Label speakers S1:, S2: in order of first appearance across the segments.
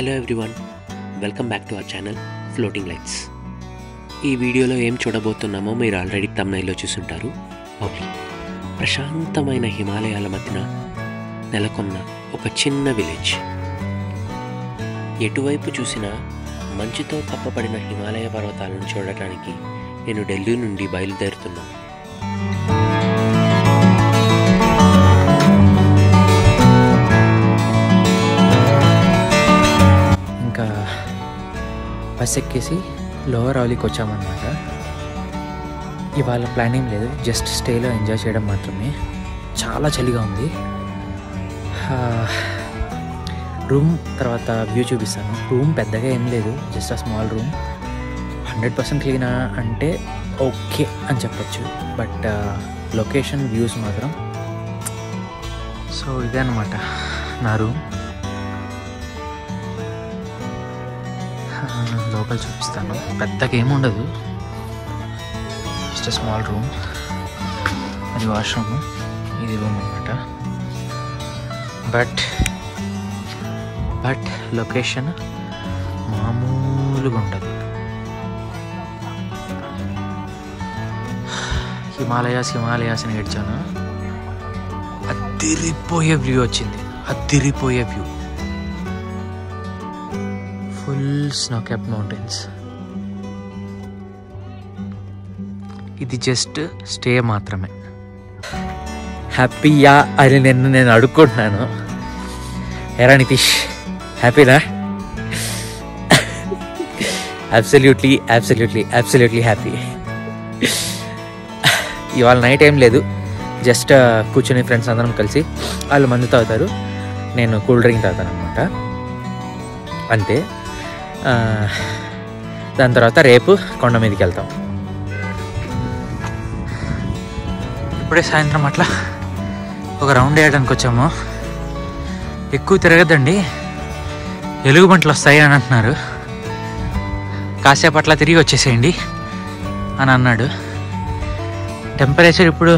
S1: Hello everyone, welcome back to our channel floating lights. ఈ వీడియోలో ఏం చూడబోతున్నామో మీరు ఆల్రెడీ థంబ్నెయిల్లో చూసుంటారు. పౌలి ప్రశాంతమైన హిమాలయాల మధ్యన నెలకొన్న ఒక చిన్న విలేజ్. ఎటువైపు చూసినా మంచుతో కప్పబడిన హిమాలయ పర్వతాలను చూడటానికి నేను ఢిల్లీ నుండి బయలుదేరుతున్నాను.
S2: బస్ ఎక్కేసి లోవర్ ఆలీకి వచ్చామన్నమాట. ఇవాళ ప్లాన్ ఏం లేదు, జస్ట్ స్టేలో ఎంజాయ్ చేయడం మాత్రమే. చాలా చలిగా ఉంది. రూమ్ తర్వాత వ్యూ చూపిస్తాను. రూమ్ పెద్దగా ఏం లేదు, జస్ట్ ఆ స్మాల్ రూమ్. 100% క్లీనా అంటే ఓకే అని చెప్పచ్చు, బట్ లొకేషన్ వ్యూస్ మాత్రం. సో ఇదే అన్నమాట నా రూమ్. లోపల చూపిస్తాను. పెద్దగా ఏముండదు, జస్ట్ స్మాల్ రూమ్. అది వాష్రూమ్, ఇది రూమ్ అన్నమాట. బట్ లొకేషన్ మామూలుగా ఉండదు. హిమాలయాస్ అని ఏడ్చాను. అదిరిపోయే వ్యూ వచ్చింది, అదిరిపోయే view. Full snow cap mountains. ఇది జస్ట్ స్టే మాత్రమే. హ్యాపీయా అని నేను అడుక్కుంటున్నాను. ఎరా నితీష్, హ్యాపీనా? Absolutely happy. ఇవాళ నైట్ ఏం లేదు, జస్ట్ కూర్చొని ఫ్రెండ్స్ అందరం కలిసి వాళ్ళు మందు తాగుతారు, నేను కూల్ డ్రింక్ తాగుతాను అనమాట. అంతే. దాని తర్వాత రేపు కొండ మీదకి వెళ్తాం. ఇప్పుడే సాయంత్రం అట్లా ఒక రౌండ్ వేయడానికి వచ్చాము. ఎక్కువ తిరగద్దండి, ఎలుగుబంట్లు వస్తాయి అని అంటున్నారు. కాసేపు అట్లా తిరిగి వచ్చేసేయండి అని అన్నాడు. టెంపరేచర్ ఇప్పుడు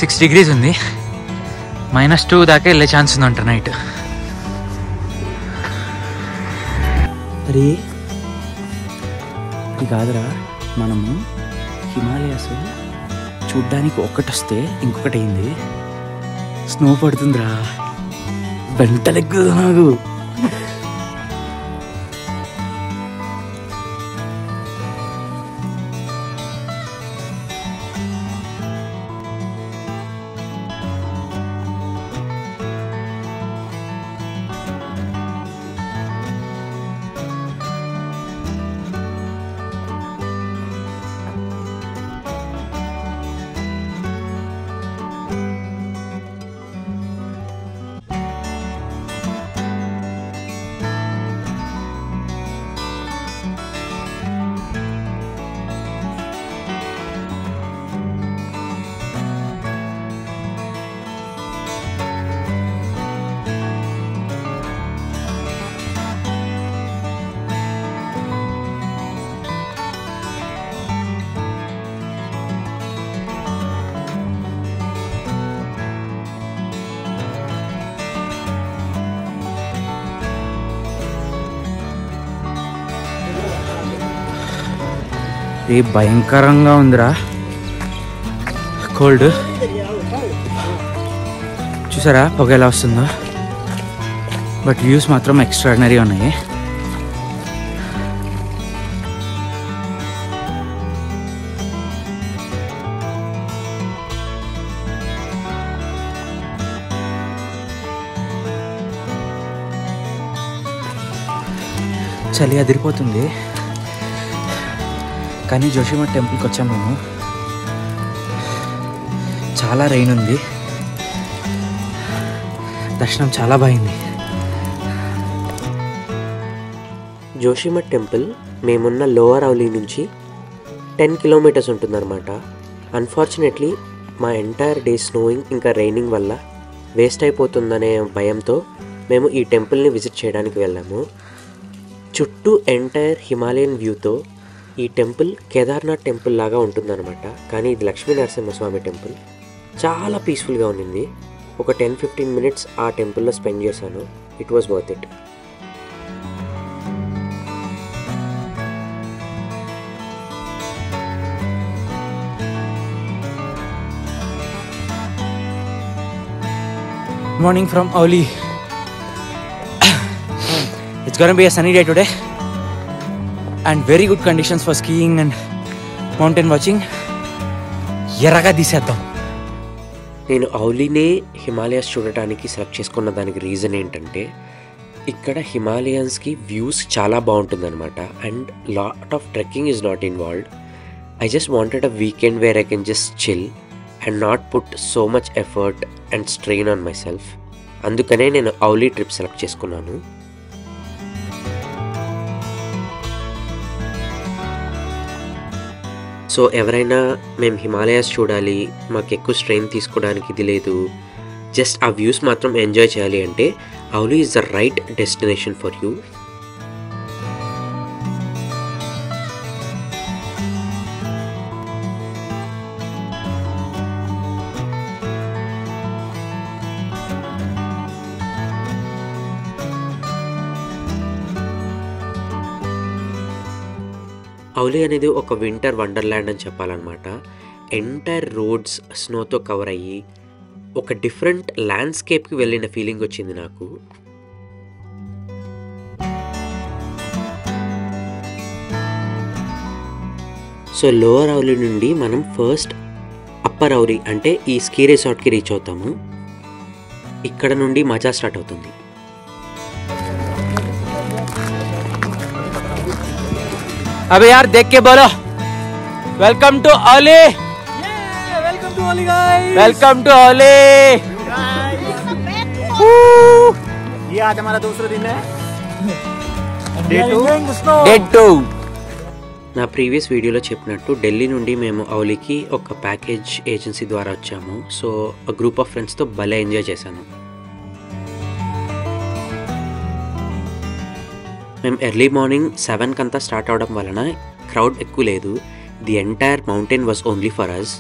S2: 6 degrees ఉంది. -2 దాకా వెళ్ళే ఛాన్స్ ఉందంట నైట్.
S3: అరే ఇది కాదురా, మనము హిమాలయాస్ చూడ్డానికి ఒక్కటి వస్తే ఇంకొకటి అయింది. స్నో పడుతుందిరా, వెంటలెగ్గు నాకు. ఇది భయంకరంగా ఉందిరా, కోల్డ్. చూసారా పొగ ఎలా వస్తుందో. బట్ వ్యూస్ మాత్రం ఎక్స్ట్రాడినరీగా ఉన్నాయి. చలి అదిరిపోతుంది. కానీ జోషిమఠ్ టెంపుల్కి వచ్చాము మేము. చాలా రైన్ ఉంది, దర్శనం చాలా బాగుంది.
S1: జోషిమఠ్ టెంపుల్ మేమున్న లోవర్ ఆలీ నుంచి 10 kilometers ఉంటుందన్నమాట. అన్ఫార్చునేట్లీ మా ఎంటైర్ డే స్నోయింగ్ ఇంకా రైనింగ్ వల్ల వేస్ట్ అయిపోతుందనే భయంతో మేము ఈ టెంపుల్ని విజిట్ చేయడానికి వెళ్ళాము. చుట్టూ ఎంటైర్ హిమాలయన్ వ్యూతో ఈ టెంపుల్ కేదార్నాథ్ టెంపుల్ లాగా ఉంటుందన్నమాట. కానీ ఇది లక్ష్మీ నరసింహస్వామి టెంపుల్. చాలా పీస్ఫుల్గా ఉండింది. ఒక 10-15 minutes ఆ టెంపుల్లో స్పెండ్ చేశాను. It was worth it.
S3: morning from Auli. It's gonna be a sunny day today and very good conditions for skiing and mountain watching. ఎర్రగా తీసేద్దాం.
S1: నేను ఔలీనే హిమాలయాస్ చూడటానికి సెలెక్ట్ చేసుకున్న దానికి రీజన్ ఏంటంటే ఇక్కడ హిమాలయన్స్కి వ్యూస్ చాలా బాగుంటుందన్నమాట and lot of trekking is not involved. I just wanted a weekend where I can just chill and not put so much effort and strain on my self. అందుకనే నేను ఔలీ trip select చేసుకున్నాను. So ఎవరైనా మేము హిమాలయాస్ చూడాలి, మాకు ఎక్కువ strain తీసుకోవడానికి ఇది లేదు, జస్ట్ ఆ వ్యూస్ మాత్రం ఎంజాయ్ చేయాలి అంటే ఔలీ is the right destination for you. ఔలీ అనేది ఒక వింటర్ వండర్ల్యాండ్ అని చెప్పాలన్నమాట. ఎంటైర్ రోడ్స్ స్నోతో కవర్ అయ్యి ఒక డిఫరెంట్ ల్యాండ్స్కేప్కి వెళ్ళిన ఫీలింగ్ వచ్చింది నాకు. సో లోవర్ ఔలీ నుండి మనం ఫస్ట్ అప్పర్ ఔలీ అంటే ఈ స్కీ రిసార్ట్కి రీచ్ అవుతాము. ఇక్కడ నుండి మజా స్టార్ట్ అవుతుంది.
S3: अबे यार देख के बोलो welcome to Auli.
S2: Welcome to Auli guys.
S3: Welcome to Auli.
S2: ये आज हमारा दूसरा दिन है.
S3: डे 2.
S1: నా ప్రీవియస్ వీడియోలో చెప్పినట్టు ఢిల్లీ నుండి మేము ఔలీకి ఒక ప్యాకేజ్ ఏజెన్సీ ద్వారా వచ్చాము. సో గ్రూప్ ఆఫ్ ఫ్రెండ్స్తో భలే ఎంజాయ్ చేశాను. మేము ఎర్లీ మార్నింగ్ 7 కంతా స్టార్ట్ అవడం వలన క్రౌడ్ ఎక్కువ లేదు. The entire mountain was only for us.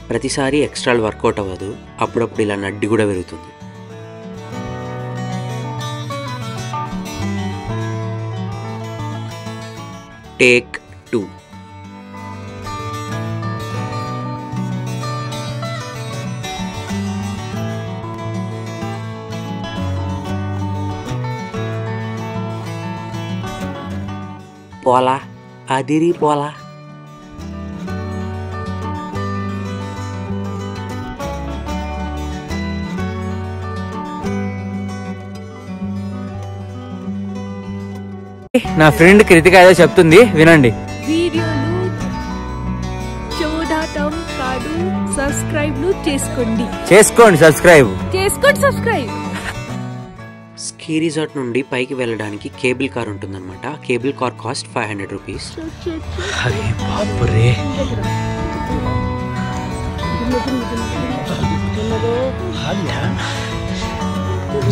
S1: ప్రతిసారి ఎక్స్ట్రా వర్కౌట్ అవ్వదు, అప్పుడప్పుడు ఇలా నడ్డి కూడా పెరుగుతుంది. టేక్ 2. పోలా అదిరి పోలా.
S3: నా ఫ్రెండ్ కృతిక ఏదో చెప్తుంది వినండి.
S4: వీడియోలు చూడటం కాదు, సబ్స్క్రైబ్లు చేసుకోండి.
S3: సబ్స్క్రైబ్.
S1: స్కీ రిసార్ట్ నుండి పైకి వెళ్ళడానికి కేబుల్ కార్ ఉంటుందన్నమాట. Cable car cost 500 rupees.
S3: అరే బాపురే.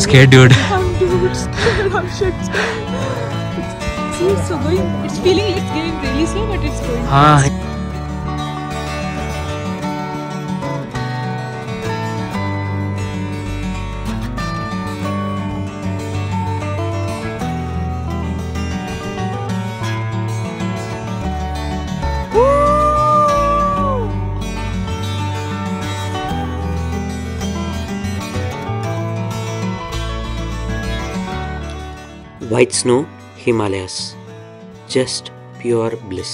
S3: Scared dude.
S4: It's going. It's feeling like it's going really slow, but it's going.
S1: White snow, Himalayas. Just pure bliss.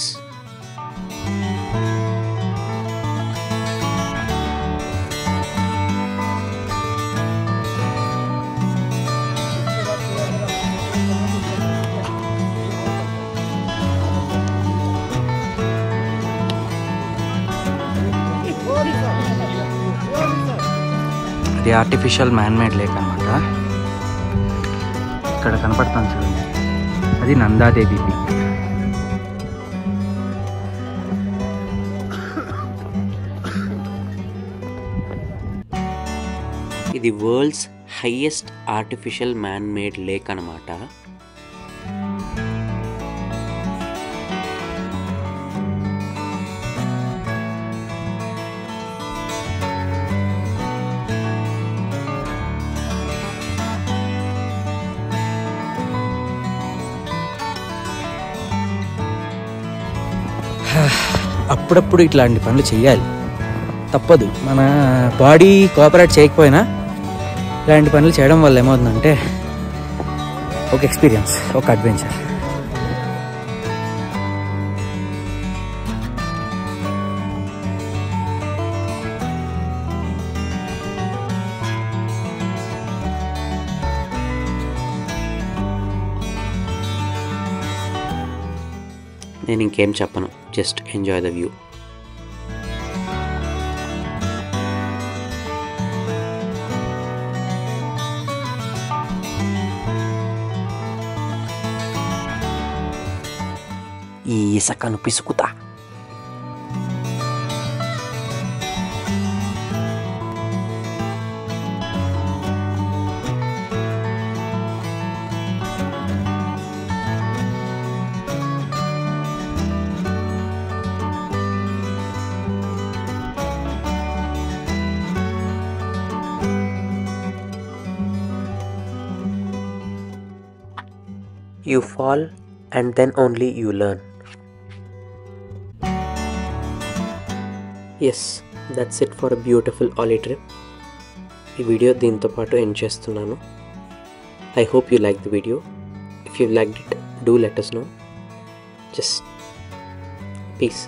S3: అది ఆర్టిఫిషియల్ మ్యాన్ మేడ్ లేక్ అనమాట. ఇక్కడ కనపడుతుంది చూడండి, అది నందాదేవి పీక్.
S1: ఇది world's highest artificial man made lake అన్నమాట.
S3: అప్పుడప్పుడు ఇట్లాంటి పనులు చెయ్యాలి. తప్పదు. మన బాడీ కోఆపరేట్ చేయకపోయినా ఇలాంటి పనులు చేయడం వల్ల ఏమవుతుందంటే ఒక ఎక్స్పీరియన్స్, ఒక అడ్వెంచర్.
S1: నేను ఇంకేం చెప్పను, జస్ట్ ఎంజాయ్ ద వ్యూ. ఈ ఇసుకను పిసుకుతా. You fall and then only you learn. Yes, that's it for a beautiful Ollie trip. ఈ వీడియో దీంతో పాటు ఎండ్ చేస్తున్నాను. I hope you liked the video. If you liked it, do let us know. Just peace.